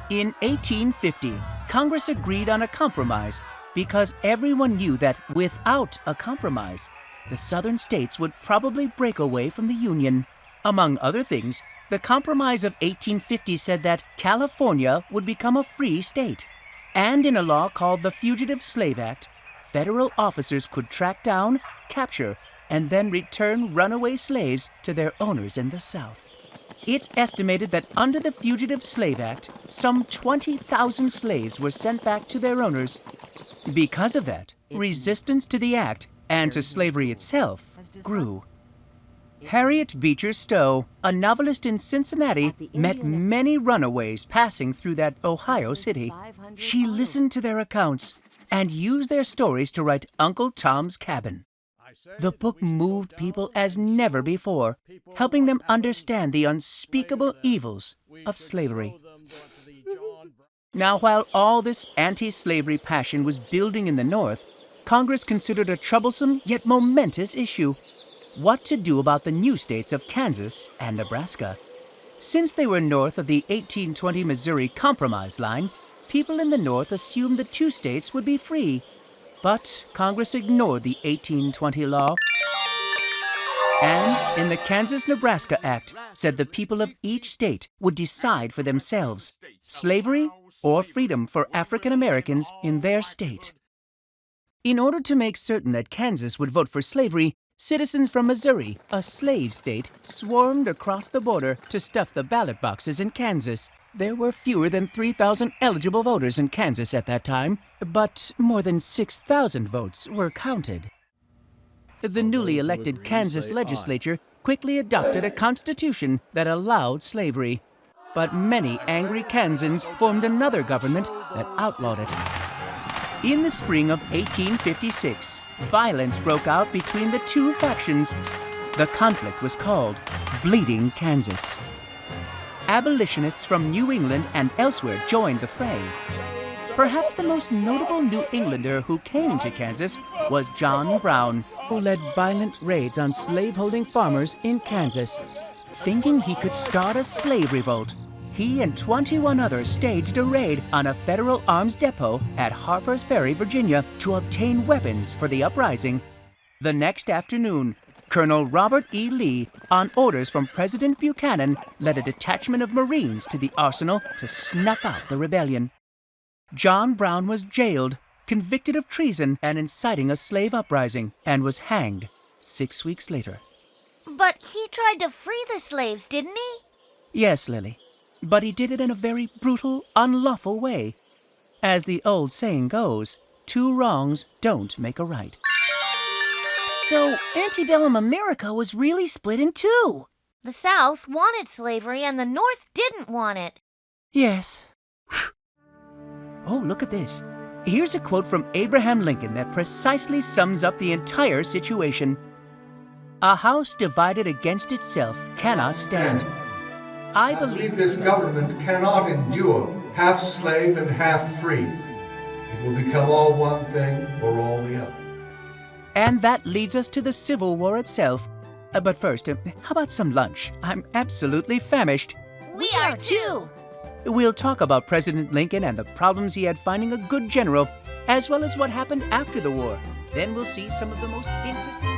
In 1850, Congress agreed on a compromise because everyone knew that without a compromise, the southern states would probably break away from the Union. Among other things, the Compromise of 1850 said that California would become a free state. And in a law called the Fugitive Slave Act, federal officers could track down, capture, and then return runaway slaves to their owners in the South. It's estimated that under the Fugitive Slave Act, some 20,000 slaves were sent back to their owners. Because of that, resistance to the act and to slavery itself grew. Harriet Beecher Stowe, a novelist in Cincinnati, met many runaways passing through that Ohio city. She listened to their accounts and used their stories to write Uncle Tom's Cabin. The book moved people as never before, helping them understand the unspeakable evils of slavery. Now, while all this anti-slavery passion was building in the North, Congress considered a troublesome yet momentous issue: what to do about the new states of Kansas and Nebraska. Since they were north of the 1820 Missouri Compromise line, people in the North assumed the two states would be free. But Congress ignored the 1820 law and, in the Kansas-Nebraska Act, said the people of each state would decide for themselves slavery or freedom for African Americans in their state. In order to make certain that Kansas would vote for slavery, citizens from Missouri, a slave state, swarmed across the border to stuff the ballot boxes in Kansas. There were fewer than 3,000 eligible voters in Kansas at that time, but more than 6,000 votes were counted. The newly elected Kansas legislature quickly adopted a constitution that allowed slavery. But many angry Kansans formed another government that outlawed it. In the spring of 1856, violence broke out between the two factions. The conflict was called Bleeding Kansas. Abolitionists from New England and elsewhere joined the fray. Perhaps the most notable New Englander who came to Kansas was John Brown, who led violent raids on slaveholding farmers in Kansas. Thinking he could start a slave revolt, he and 21 others staged a raid on a federal arms depot at Harper's Ferry, Virginia, to obtain weapons for the uprising. The next afternoon, Colonel Robert E. Lee, on orders from President Buchanan, led a detachment of Marines to the arsenal to snuff out the rebellion. John Brown was jailed, convicted of treason and inciting a slave uprising, and was hanged 6 weeks later. But he tried to free the slaves, didn't he? Yes, Lily, but he did it in a very brutal, unlawful way. As the old saying goes, two wrongs don't make a right. So, antebellum America was really split in two. The South wanted slavery and the North didn't want it. Yes. Oh, look at this. Here's a quote from Abraham Lincoln that precisely sums up the entire situation. "A house divided against itself cannot stand." I believe this government cannot endure half slave and half free. It will become all one thing or all the other. And that leads us to the Civil War itself. But first, how about some lunch? I'm absolutely famished. We are too. We'll talk about President Lincoln and the problems he had finding a good general, as well as what happened after the war. Then we'll see some of the most interesting